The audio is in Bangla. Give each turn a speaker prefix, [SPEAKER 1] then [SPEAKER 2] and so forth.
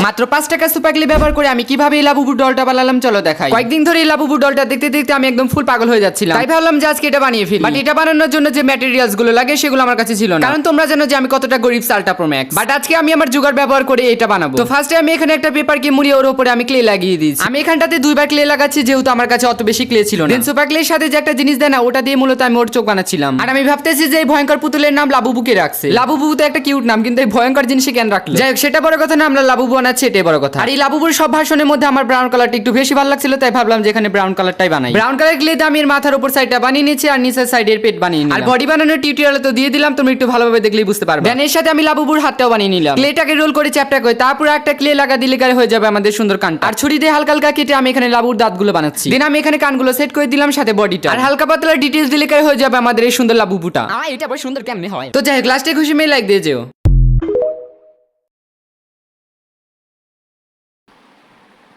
[SPEAKER 1] মাত্র 5 টাকা সুপার গ্লে ব্যবহার করে আমি কিভাবে এই লাবুবু ডলটা বানালাম চলো দেখাই। কয়েকদিন ধরে এই লাবুবু ডলটা দেখতে দেখতে আমি একদম ফুল পাগল হয়ে যাচ্ছিলাম, তাই ভাবলাম যে আজকে এটা বানিয়ে ফেলি। বাট এটা বানানোর জন্য যে ম্যাটেরিয়ালস গুলো লাগে সেগুলো আমার কাছে ছিল না, কারণ তোমরা জানো যে আমি কতটা গরিব সাল্টা প্রো ম্যাক্স। বাট আজকে আমি আমার জুগাড় ব্যবহার করে এটা বানাবো। তো ফার্স্টে আমি এখানে একটা পেপারকে মুড়িয়ে ওর উপরে আমি ক্লে লাগিয়ে দিয়েছি। আমি এখানটাতে দুইবার ক্লে লাগাচ্ছি যেহেতু আমার কাছে অত বেশি ক্লে ছিল না। দেন সুপার ক্লের সাথে যে একটা জিনিস দেয় না, ওটা দিয়ে মূলত আমি ওর চোখ বানাচ্ছিলাম। আর আমি ভাবতেছি যে এই ভয়ঙ্কর পুতুলের নাম লাবুবুকে রাখছে। লাবুবু তো একটা কিউট নাম, কিন্তু এই ভয়ঙ্কর জিনিসে কেন রাখলো? যাই হোক, সেটা বড় কথা না, আমরা লাবুবু বানাচ্ছি এটাই বড় কথা। আর এই লাবুবুর সব ভার্সনের মধ্যে আমার ব্রাউন কালারটা একটু বেশি ভালো লাগছিল, তাই ভাবলাম যে এখানে ব্রাউন কালারটাই বানাই। ব্রাউন কালার গ্লে দিয়ে আমি এর মাথার উপর সাইডটা বানিয়ে নিয়েছি আর নিচের সাইডের পেট বানিয়ে নিলাম। আর বডি বানানোর টিউটোরিয়াল তো দিয়ে দিলাম, তুমি একটু ভালোভাবে দেখলেই বুঝতে পারবে। দেন এর সাথে আমি লাবুবুর হাতটাও বানিয়ে নিলাম। ক্লেটাকে রোল করে চ্যাপটা করে তারপর একটা ক্লে লাগা দিলে গায়ে হয়ে যাবে আমাদের সুন্দর কানটা। আর ছুরি দিয়ে হালকা হালকা কেটে আমি এখানে লাবুর দাঁতগুলো বানাচ্ছি। দেন আমি এখানে কানগুলো সেট করে দিলাম, সাথে বডিটা আর হালকা পাতলা ডিটেইলস দিলে গায়ে হয়ে যাবে আমাদের এই সুন্দর লাবুবুটা। এটা বড় সুন্দর কেমনে হয়। তো যাই হোক, লাস্টে খুশি মেয়ে লাইক দিয়ে যেও।